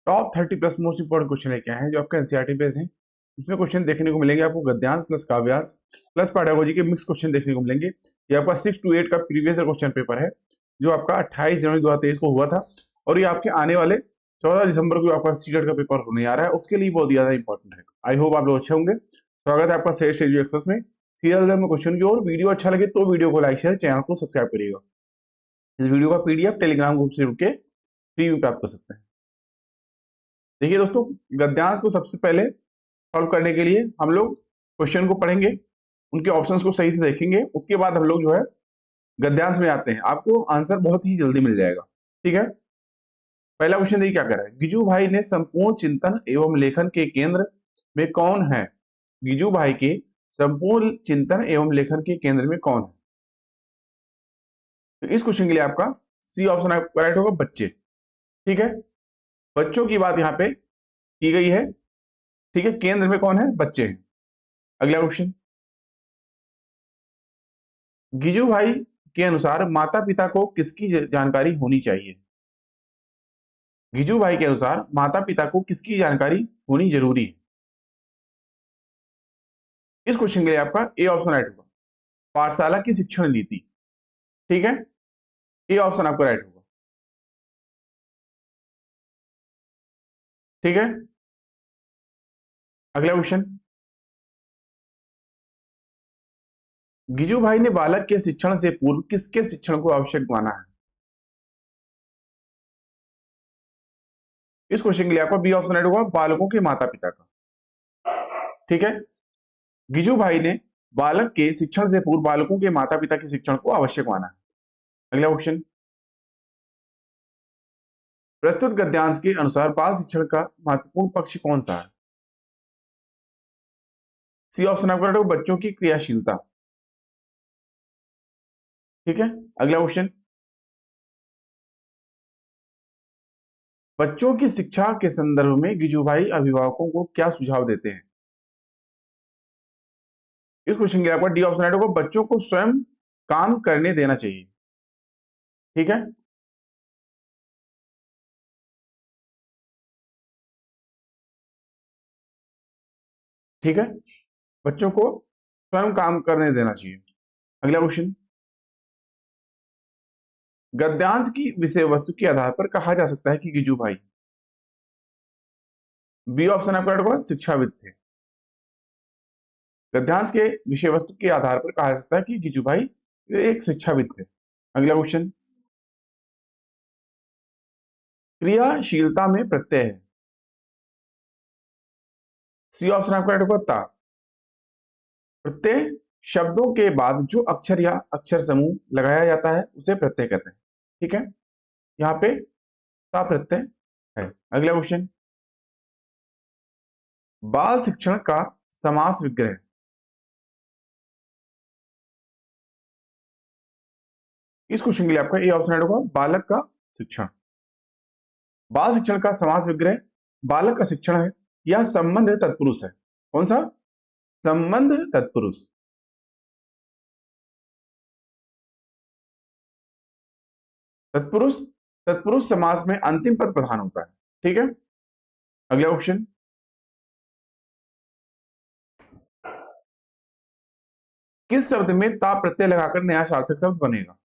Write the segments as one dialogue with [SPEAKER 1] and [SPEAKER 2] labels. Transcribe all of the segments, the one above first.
[SPEAKER 1] Top 30 plus most important question लेके आए हैं जो आपका एनसीईआरटी बेस्ड है। इसमें क्वेश्चन देखने को मिलेंगे आपको गद्यांश प्लस काव्यांश प्लस पेडागोजी के मिक्स क्वेश्चन देखने को मिलेंगे। ये आपका 6 to 8 का प्रीवियस क्वेश्चन पेपर है जो आपका 28 जनवरी 2023 को हुआ था, और ये आपके आने वाले 14 दिसंबर को आपका सीटेट का पेपर होने आ रहा है, उसके लिए बहुत ज्यादा इंपॉर्टेंट है। आई होप आप लोग अच्छे होंगे। स्वागत है आपका श्रेष्ठ एजुकेशन एक्सप्रेस में। सीरियल में क्वेश्चन की ओर। वीडियो अच्छा लगे तो वीडियो को लाइक शेयर, चैनल को सब्सक्राइब करिएगा। इस वीडियो का पीडीएफ टेलीग्राम ग्रुप से जुड़ के फ्री में प्राप्त कर सकते हैं। देखिए दोस्तों, गद्यांश को सबसे पहले सॉल्व करने के लिए हम लोग क्वेश्चन को पढ़ेंगे, उनके ऑप्शंस को सही से देखेंगे, उसके बाद हम लोग जो है गद्यांश में आते हैं। आपको आंसर बहुत ही जल्दी मिल जाएगा। ठीक है, पहला क्वेश्चन देखिए क्या कह रहा है। गिजू भाई ने संपूर्ण चिंतन एवं लेखन के केंद्र में कौन है? गिजू भाई के संपूर्ण चिंतन एवं लेखन के केंद्र में कौन है? तो इस क्वेश्चन के लिए आपका सी ऑप्शन करेक्ट होगा, बच्चे। ठीक है, बच्चों की बात यहाँ पे की गई है। ठीक है, केंद्र में कौन है? बच्चे हैं। अगला क्वेश्चन, गिजू भाई के अनुसार माता पिता को किसकी जानकारी होनी चाहिए? गिजू भाई के अनुसार माता पिता को किसकी जानकारी होनी जरूरी है? इस क्वेश्चन के लिए आपका ए ऑप्शन राइट होगा, पाठशाला की शिक्षण नीति। ठीक है, ए ऑप्शन आपका राइट होगा। ठीक है, अगला क्वेश्चन, गिजू भाई ने बालक के शिक्षण से पूर्व किसके शिक्षण को आवश्यक माना है? इस क्वेश्चन के लिए आपका बी ऑप्शन राइट होगा, बालकों के माता पिता का। ठीक है, गिजू भाई ने बालक के शिक्षण से पूर्व बालकों के माता पिता के शिक्षण को आवश्यक माना है। अगला क्वेश्चन, प्रस्तुत गद्यांश के अनुसार बाल शिक्षण का महत्वपूर्ण पक्ष कौन सा है? सी ऑप्शन आपका राइट होगा, बच्चों की क्रियाशीलता। ठीक है, अगला क्वेश्चन, बच्चों की शिक्षा के संदर्भ में गिजू भाई अभिभावकों को क्या सुझाव देते हैं? इस क्वेश्चन के आपका डी ऑप्शन राइट होगा, बच्चों को स्वयं काम करने देना चाहिए। ठीक है, ठीक है, बच्चों को स्वयं काम करने देना चाहिए। अगला क्वेश्चन, गद्यांश की विषय वस्तु के आधार पर कहा जा सकता है कि गिजू भाई, बी ऑप्शन आपका राइट होगा, शिक्षाविद थे। गद्यांश के विषय वस्तु के आधार पर कहा जा सकता है कि गिजू भाई एक शिक्षाविद थे। अगला क्वेश्चन, क्रियाशीलता में प्रत्यय है। सी ऑप्शन आपका राइट होगा, ता। प्रत्यय शब्दों के बाद जो अक्षर या अक्षर समूह लगाया जाता है उसे प्रत्यय कहते हैं। ठीक है, यहाँ पे ता प्रत्यय है। अगला क्वेश्चन, बाल शिक्षण का समास विग्रह। इस क्वेश्चन के लिए आपका ए ऑप्शन राइट होगा, बालक का शिक्षण। बाल शिक्षण का समास विग्रह बालक का शिक्षण है या संबंध तत्पुरुष है? कौन सा? संबंध तत्पुरुष। तत्पुरुष, तत्पुरुष समास में अंतिम पद प्रधान होता है। ठीक है, अगला क्वेश्चन, किस शब्द में ता प्रत्यय लगाकर नया सार्थक शब्द बनेगा?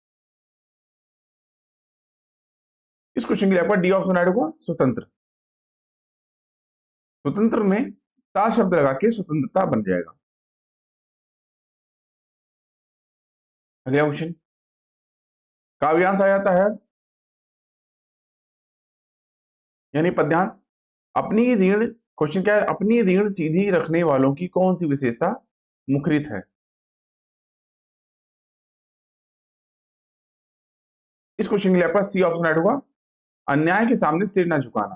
[SPEAKER 1] इस क्वेश्चन के लिए आपका डी ऑप्शन राइट होगा, स्वतंत्र। स्वतंत्र में ता शब्द लगा के स्वतंत्रता बन जाएगा। अगला क्वेश्चन, काव्यांश आ जाता है यानी पद्यांश। अपनी रीढ़, क्वेश्चन क्या है, अपनी रीढ़ सीधी रखने वालों की कौन सी विशेषता मुखरित है? इस क्वेश्चन के लिए आपका सी ऑप्शन राइट होगा, अन्याय के सामने सिर ना झुकाना।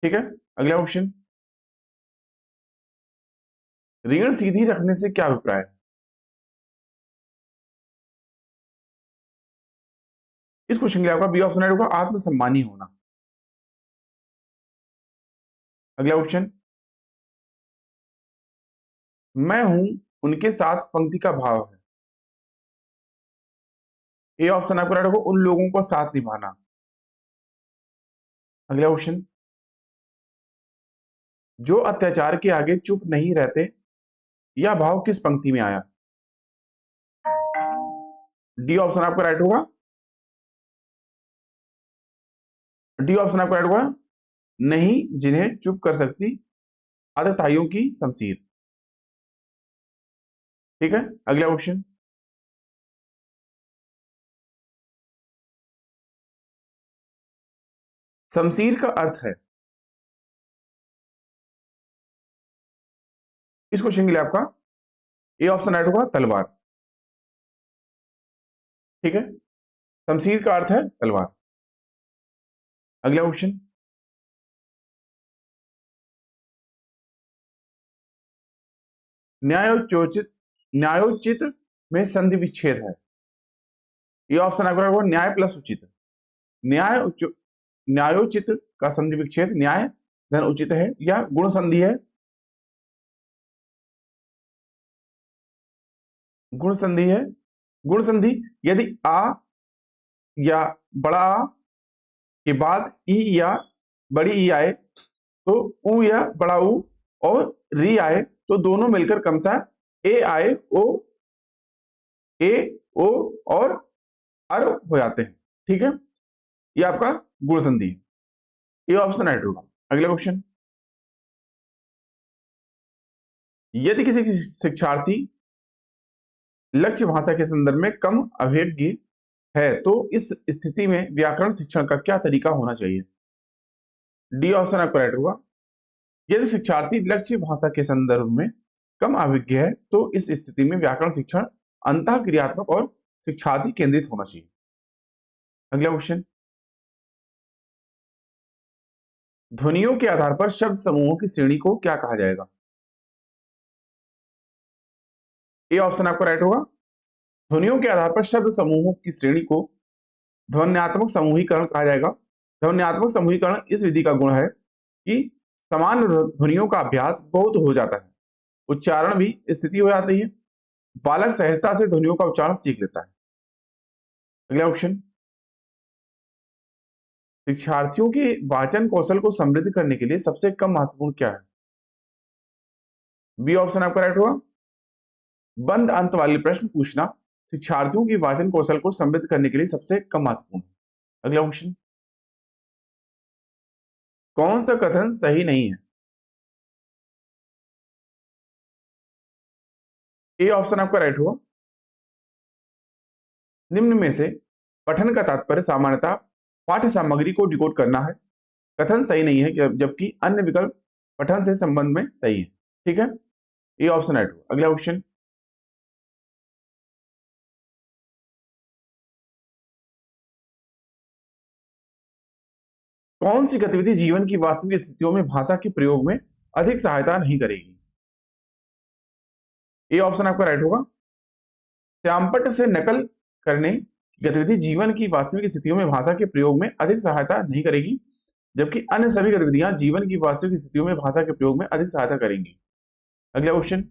[SPEAKER 1] ठीक है, अगला क्वेश्चन, रीढ़ सीधी रखने से क्या अभिप्राय है? इस क्वेश्चन के लिए आपका बी ऑप्शन राइट होगा, आत्मसम्मानी होना। अगला क्वेश्चन, मैं हूं उनके साथ पंक्ति का भाव है। ए ऑप्शन आपका राइट होगा, उन लोगों को साथ निभाना। अगला क्वेश्चन, जो अत्याचार के आगे चुप नहीं रहते, यह भाव किस पंक्ति में आया? डी ऑप्शन आपका राइट होगा। डी ऑप्शन आपका राइट होगा, नहीं जिन्हें चुप कर सकती आतताइयों की शमशीर। ठीक है, अगला क्वेश्चन, शमशीर का अर्थ है, इस क्वेश्चन के लिए आपका ए ऑप्शन राइट होगा, तलवार। ठीक है, शमशीर का अर्थ है तलवार। अगला क्वेश्चन, न्यायोचित न्यायोचित में संधि विच्छेद है, ये ऑप्शन आपका होगा न्याय प्लस उचित। न्याय न्यायोचित का संधि विच्छेद न्याय धन उचित है या गुण संधि है? गुण संधि है। गुण संधि यदि आ या बड़ा आ के बाद ई या बड़ी ई आए तो उ या बड़ा उ और री आए तो दोनों मिलकर क्रमशः ए आए ओ ए ओ और अर हो जाते हैं। ठीक है, ये आपका गुण संधि है, ये ऑप्शन राइट होगा। अगला क्वेश्चन, यदि किसी शिक्षार्थी लक्ष्य भाषा के संदर्भ में कम अभिज्ञ है तो इस स्थिति में व्याकरण शिक्षण का क्या तरीका होना चाहिए? डी ऑप्शन आपका राइट होगा। यदि शिक्षार्थी लक्ष्य भाषा के संदर्भ में कम अभिज्ञ है तो इस स्थिति में व्याकरण शिक्षण अंतः क्रियात्मक और शिक्षार्थी केंद्रित होना चाहिए। अगला क्वेश्चन, ध्वनियों के आधार पर शब्द समूहों की श्रेणी को क्या कहा जाएगा? ए ऑप्शन आपका राइट होगा। ध्वनियों के आधार पर शब्द समूहों की श्रेणी को ध्वन्यात्मक समूहीकरण कहा जाएगा। ध्वन्यात्मक समूहीकरण इस विधि का गुण है कि समान ध्वनियों का अभ्यास बहुत हो जाता है, उच्चारण भी स्थिति हो जाती है, बालक सहजता से ध्वनियों का उच्चारण सीख लेता है। अगला क्वेश्चन, शिक्षार्थियों के वाचन कौशल को समृद्ध करने के लिए सबसे कम महत्वपूर्ण क्या है? बी ऑप्शन आपका राइट होगा। बंद अंत वाले प्रश्न पूछना शिक्षार्थियों की वाचन कौशल को समृद्ध करने के लिए सबसे कम महत्वपूर्ण है। अगला क्वेश्चन, कौन सा कथन सही नहीं है? ए ऑप्शन आपका राइट होगा। निम्न में से पठन का तात्पर्य सामान्यतः पाठ्य सामग्री को डिकोड करना है, कथन सही नहीं है जबकि अन्य विकल्प पठन से संबंध में सही है। ठीक है, ए ऑप्शन राइट होगा। अगला क्वेश्चन, कौन सी गतिविधि जीवन की वास्तविक स्थितियों में भाषा के प्रयोग में अधिक सहायता नहीं करेगी? ए ऑप्शन आपका राइट होगा। श्यामपट्ट से नकल करने की गतिविधि जीवन की वास्तविक स्थितियों में भाषा के प्रयोग में अधिक सहायता नहीं करेगी जबकि अन्य सभी गतिविधियां जीवन की वास्तविक स्थितियों में भाषा के प्रयोग में अधिक सहायता करेंगी। अगला क्वेश्चन,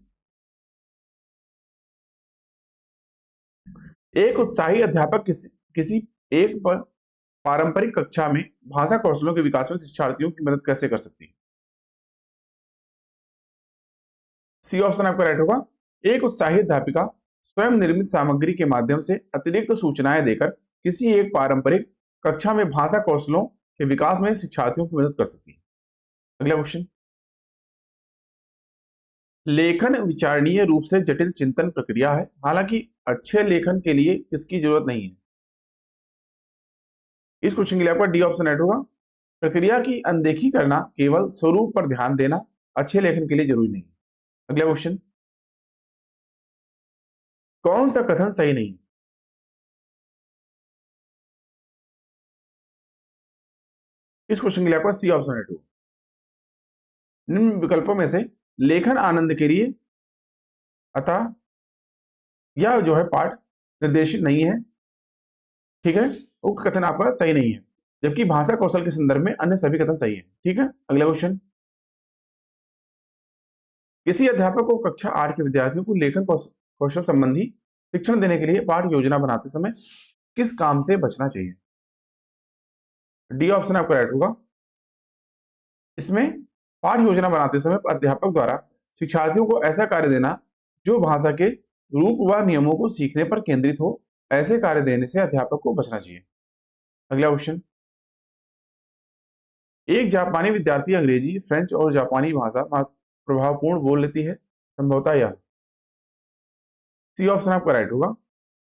[SPEAKER 1] एक उत्साही अध्यापक किसी एक पारंपरिक कक्षा में भाषा कौशलों के विकास में शिक्षार्थियों की मदद कैसे कर सकती है? सी ऑप्शन आपका राइट होगा। एक उत्साही अध्यापिका स्वयं निर्मित सामग्री के माध्यम से अतिरिक्त सूचनाएं देकर किसी एक पारंपरिक कक्षा में भाषा कौशलों के विकास में शिक्षार्थियों की मदद कर सकती है। अगला क्वेश्चन, लेखन विचारणीय रूप से जटिल चिंतन प्रक्रिया है, हालांकि अच्छे लेखन के लिए किसकी जरूरत नहीं है? इस क्वेश्चन के लिए आपका डी ऑप्शन राइट होगा। प्रक्रिया की अनदेखी करना, केवल स्वरूप पर ध्यान देना अच्छे लेखन के लिए जरूरी नहीं है। अगला क्वेश्चन, कौन सा कथन सही नहीं है? इस क्वेश्चन के लिए आपका सी ऑप्शन राइट होगा। निम्न विकल्पों में से लेखन आनंद के लिए अतः यह जो है पाठ निर्देशित नहीं है, ठीक है, उक्त कथन आपका सही नहीं है जबकि भाषा कौशल के संदर्भ में अन्य सभी कथन सही है। ठीक है, अगला क्वेश्चन, किसी अध्यापक को कक्षा 8 के विद्यार्थियों को लेखन कौशल संबंधी शिक्षण देने के लिए पाठ योजना बनाते समय किस काम से बचना चाहिए? डी ऑप्शन आपका राइट होगा। इसमें पाठ योजना बनाते समय अध्यापक द्वारा शिक्षार्थियों को ऐसा कार्य देना जो भाषा के रूप व नियमों को सीखने पर केंद्रित हो, ऐसे कार्य देने से अध्यापक को बचना चाहिए। अगला क्वेश्चन, एक जापानी विद्यार्थी अंग्रेजी, फ्रेंच और जापानी भाषा प्रभावपूर्ण बोल लेती है, संभवतः यह। सी ऑप्शन आपका राइट होगा।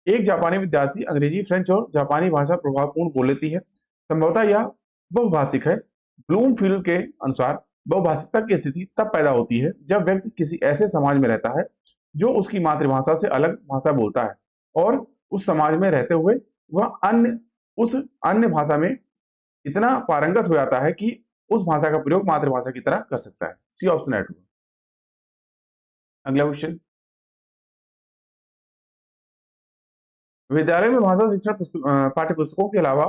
[SPEAKER 1] एक जापानी विद्यार्थी अंग्रेजी, फ्रेंच और जापानी भाषा प्रभावपूर्ण बोल लेती है, संभवतः यह बहुभाषिक है। ब्लूमफील्ड के अनुसार बहुभाषिकता की स्थिति तब पैदा होती है जब व्यक्ति किसी ऐसे समाज में रहता है जो उसकी मातृभाषा से अलग भाषा बोलता है और उस समाज में रहते हुए वह उस अन्य भाषा में इतना पारंगत हो जाता है कि उस भाषा का प्रयोग मातृभाषा की तरह कर सकता है। सी ऑप्शन राइट होगा। अगला क्वेश्चन, विद्यालय में भाषा शिक्षण पाठ्य पुस्तकों के अलावा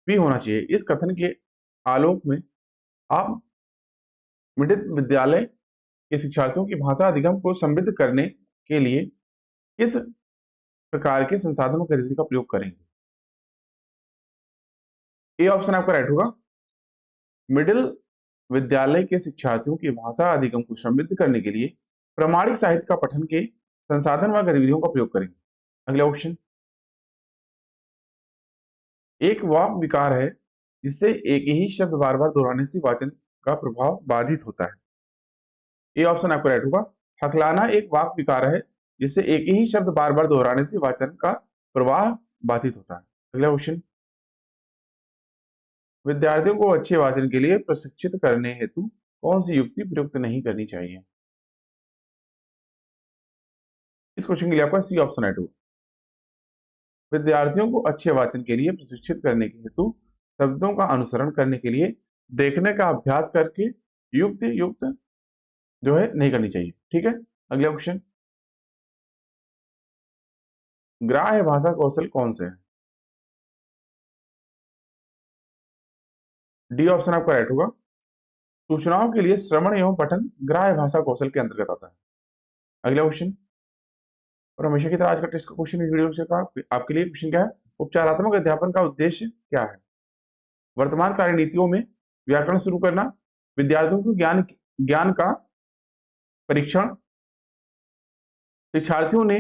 [SPEAKER 1] भी होना चाहिए। इस कथन के आलोक में आप मिडिल विद्यालय के शिक्षार्थियों की भाषा अधिगम को समृद्ध करने के लिए किस प्रकार के संसाधनों गतिविधि का प्रयोग करेंगे? ए ऑप्शन आपका राइट होगा। मिडिल विद्यालय के शिक्षार्थियों की भाषा अधिगम को समृद्ध करने के लिए प्रामाणिक साहित्य का पठन के संसाधन व गतिविधियों का प्रयोग करेंगे। अगला क्वेश्चन, एक वाक् विकार है जिससे एक ही शब्द बार बार दोहराने से वाचन का प्रभाव बाधित होता है। ए ऑप्शन आपका राइट होगा। हकलाना एक वाक् विकार है जिससे एक ही शब्द बार बार दोहराने से वाचन का प्रवाह बाधित होता है। अगला क्वेश्चन, विद्यार्थियों को अच्छे वाचन के लिए प्रशिक्षित करने हेतु कौन सी युक्ति प्रयुक्त नहीं करनी चाहिए? इस क्वेश्चन के लिए आपका सी ऑप्शन राइट होगा। विद्यार्थियों को अच्छे वाचन के लिए प्रशिक्षित करने के हेतु शब्दों का अनुसरण करने के लिए देखने का अभ्यास करके युक्त जो है नहीं करनी चाहिए। ठीक है। अगला क्वेश्चन, ग्राह्य भाषा कौशल कौन से हैं? डी ऑप्शन आपका राइट होगा। सूचनाओं के लिए श्रवण एवं पठन ग्राह्य भाषा कौशल के अंतर्गत आता है। अगला क्वेश्चन, और हमेशा की तरह आज का टेस्ट का क्वेश्चन वीडियो से आपके लिए क्वेश्चन क्या है? उपचारात्मक अध्यापन का उद्देश्य क्या है? वर्तमान कार्य नीतियों में व्याकरण शुरू करना, विद्यार्थियों को ज्ञान का परीक्षण, शिक्षार्थियों ने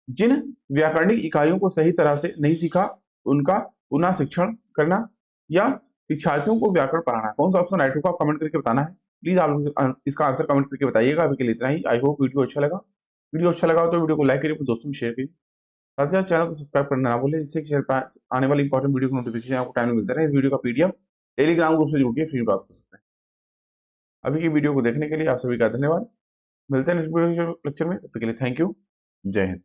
[SPEAKER 1] जिन व्याकरणिक इकाइयों को सही तरह से नहीं सीखा उनका पुनः शिक्षण करना, या शिक्षार्थियों को व्याकरण पढ़ाना। कौन सा ऑप्शन राइट होगा कमेंट करके बताना है। प्लीज आप इसका आंसर कमेंट करके बताइएगा। अभी के लिए इतना ही। आई होप वीडियो अच्छा लगा। वीडियो अच्छा लगा तो वीडियो को लाइक करिए, अपने दोस्तों में शेयर करिए, साथ ही साथ चैनल को सब्सक्राइब करना ना भूलें, जिससे आने वाली इंपॉर्टेंट वीडियो को नोटिफिकेशन आपको टाइम में मिलता रहे। इस वीडियो का पीडीएफ टेलीग्राम ग्रुप से जुड़ के फ्री प्राप्त कर सकते हैं। अभी की वीडियो को देखने के लिए आप सभी का धन्यवाद। मिलते हैं नेक्स्ट वीडियो लेक्चर में, तब तक के लिए थैंक यू। जय हिंद।